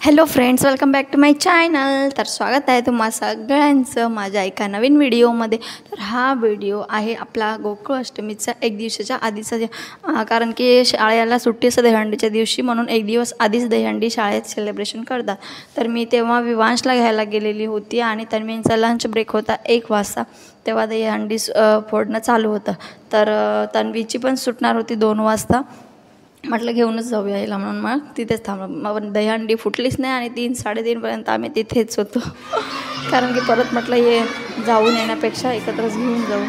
Hello friends, welcome back to my channel. तर स्वागत आहे तुम्हा सगळ्यांचं माझ्या एका नवीन व्हिडिओमध्ये। तर हा व्हिडिओ आहे आपला गोकुळ अष्टमीचा एक दिवसाच्या आधीचा, कारण की शाळेला सुट्टी असते दहीहंडीच्या दिवशी, म्हणून एक दिवस आधीच दहीहंडी शाळेत सेलिब्रेशन करतात। तर मी तेव्हा विवांशला घ्यायला गेलेली होती आणि तन्वींचा लंच ब्रेक होता 1 वाजता, तेव्हा दहीहंडी फोडणं चालू होतं। तर तन्वीची पण सुटणार होती 2 वाजता, म्हटलं घेऊनच जाऊया याला, म्हणून मग तिथेच थांबलो। मग दहीहंडी फुटलीच नाही आणि 3-3:30पर्यंत आम्ही तिथेच होतो कारण की परत म्हटलं हे जाऊन येण्यापेक्षा एकत्रच घेऊन जाऊ।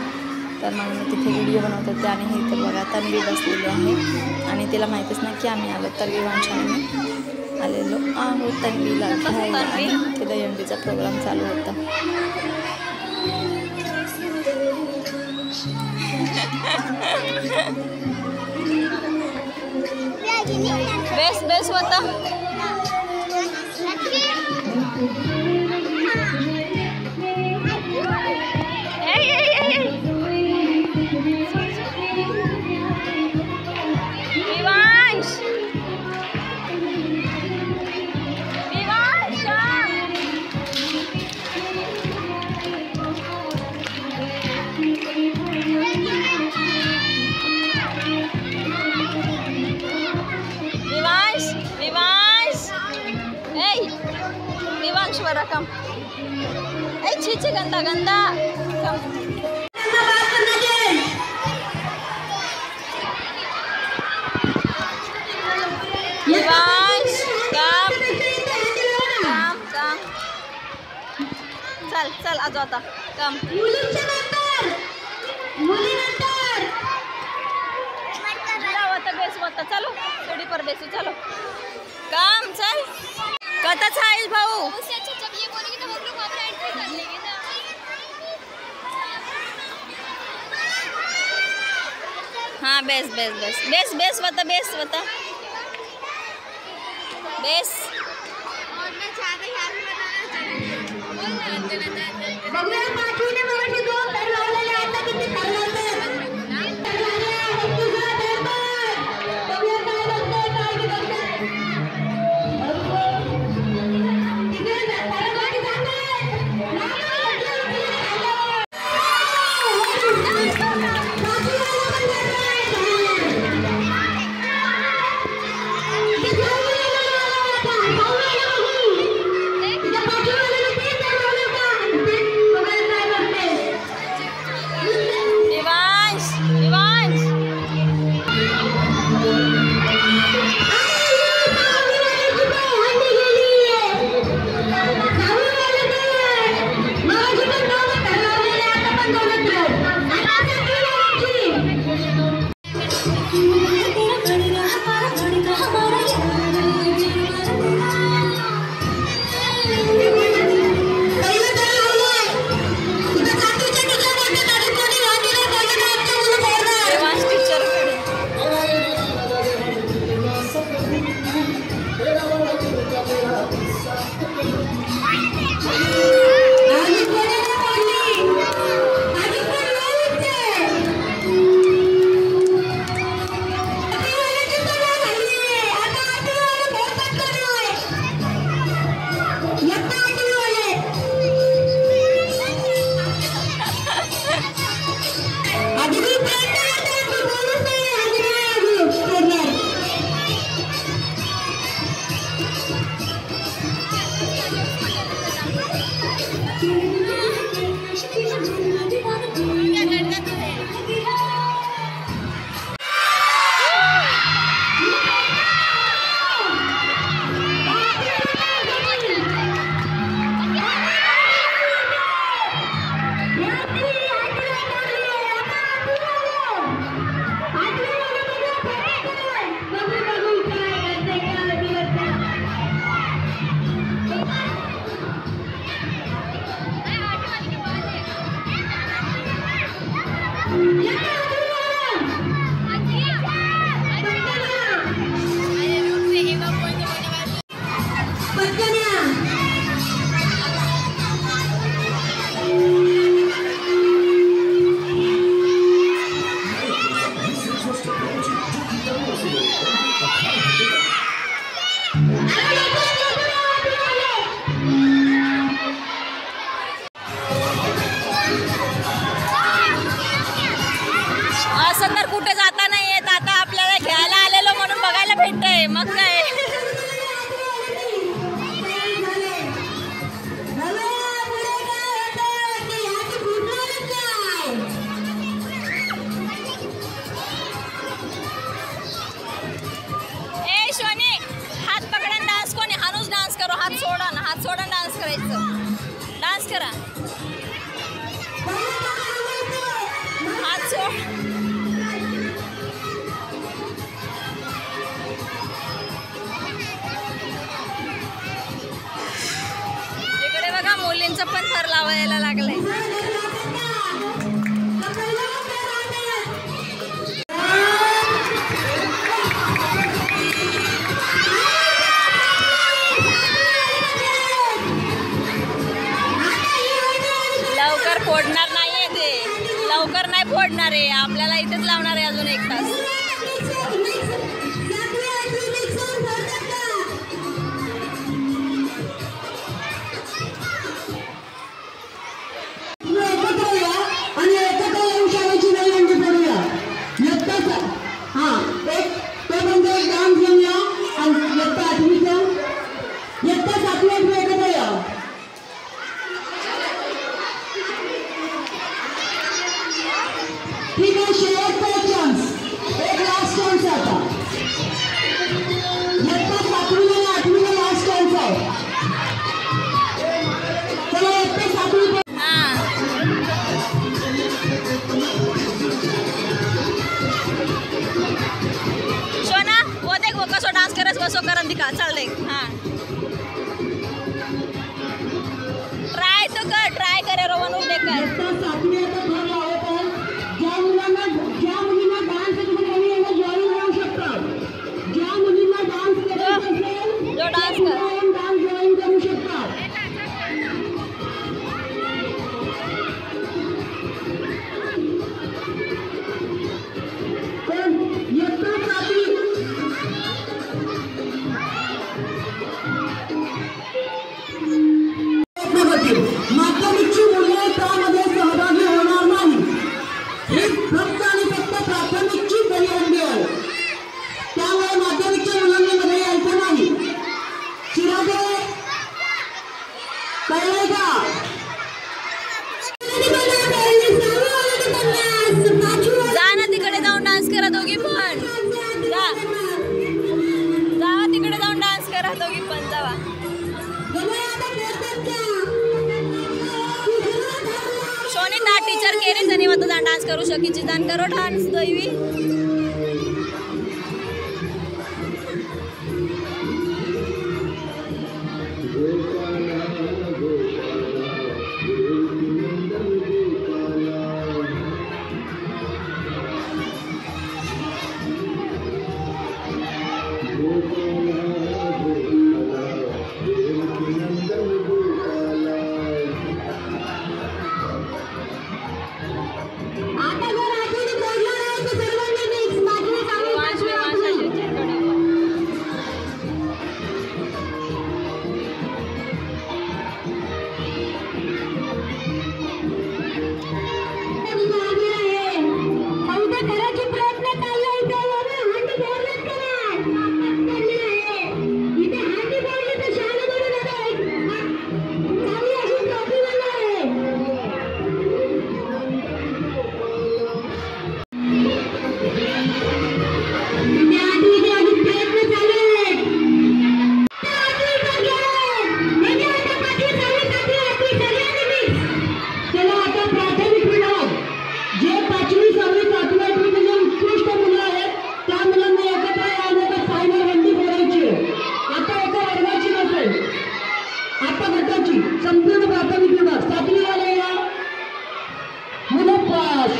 तर मग मी तिथे व्हिडिओ बनवत होते आणि हे तर बघा तन्वी बसलेली आहे आणि तिला माहितीच नाही की आम्ही आलो। तर विवांशाने मी आलेलो आहोत तन्वीला घ्यायला आणि ते दहीहंडीचा प्रोग्राम चालू होता। बेस बेस होता कम छीछे गंदा गंदा चल चल आज आता कम बेस होता चलो सीढ़ी पर बेसू चलो काम चल कता छाइल भाऊ हाँ base base base base base बता बेस हात सोडा ना, हात सोडा, डान्स करायचं. डान्स करा, हात सोड. इकडे बघा मुलींचं पण थर लावायला लागलंय. लवकर फोडणार नाहीये ते, लवकर नाही फोडणार आहे, आपल्याला इथेच लावणार आहे अजून 1 तास. ठीक आहे, शेवटचा एक चान्स, एक लास्ट चान्स आता. इयत्ता 7वी आणि 8वीला लास्ट चान्स आहे. चला इयत्ता 7वी. शोना वो देख वो कसो डान्स करस, कसो करन दिखा. चल देख. हां ट्राय तो कर, ट्राय करे रोवनूर देख कर. इयत्ता 7वी आता थर लावत आहे. ज्या मुलींना डान्स येतो जॉईन होऊ शकतात. ज्या मुलींना डान्स करायचा असेल जो डान्स कर, डान्स जॉईन करू शकतात. पण इयत्ता 7वी माध्यमिकची मुले त्यामध्ये सहभागी होणार नाही. ही फक्त आणि फक्त प्राथमिकची दहीहंडी आहे. त्यामुळे माध्यमिकच्या मुलांना मध्ये यायचं नाही. शिराजे कळलंय का? जा ना तिकडे जाऊन डान्स करा दोघी पण. जा, जावा तिकडे जाऊन डान्स करा दोघी पण. जावा. शोनिता टीचर केली जणी मग तुझा डान्स करू शकीची. जाण करो डान्स दैवी.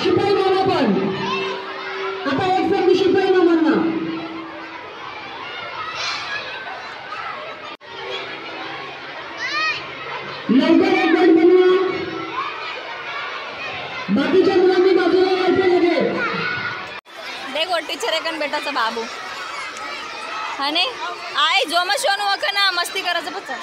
शिपाई मामा पण आता एक संधी शिपाई मामांना लवकर एक गट बनवा. बाकीच्या मुलांनी बाजूला यायचं लगेच. देख वो टीचर है कन बेटाचा बाबू आणि आई जोमा शोन वका ना मस्ती करायचं बच्चा.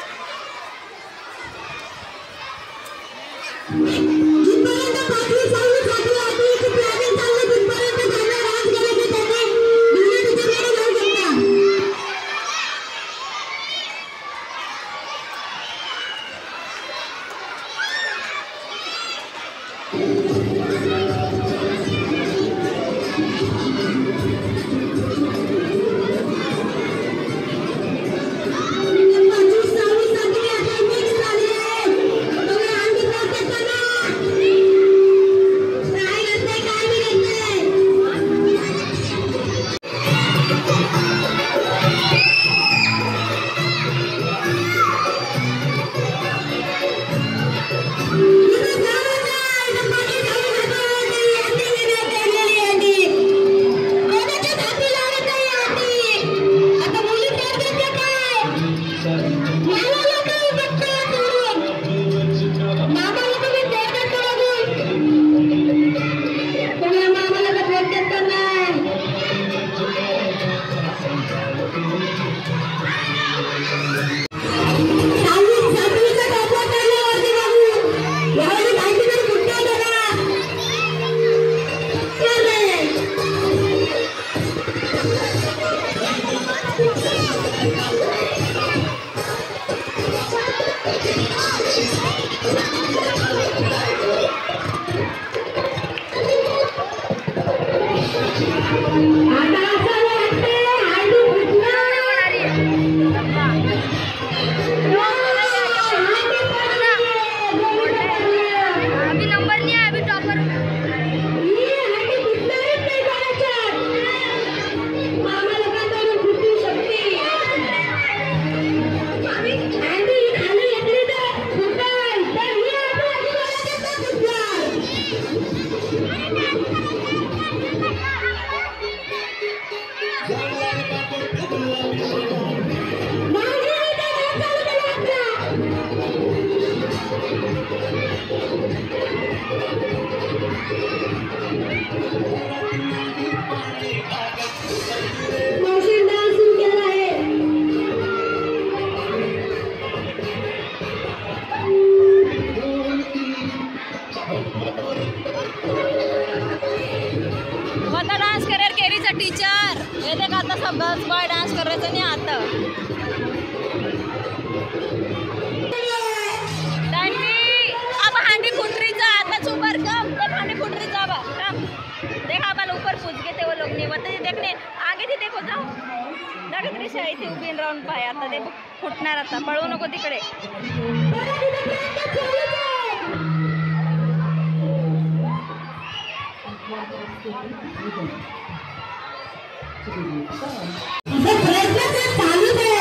आता डान्स करेल केरीचा टीचर हे देख आता सब गर्ल्स बॉय डान्स करायचं नाही आता अब हांडी फुटरीचा आता सुपर कम देख हांडी फुटरीचा बा कम देख आपण ऊपर पूछ के ते वो लोग नहीं बते देखने आगे थी देखो जाओ जागे त्रिशा इथे उभी राहून पाय आता ते फुटणार आता पळू नको तिकडे प्रयत्न चालूच आहे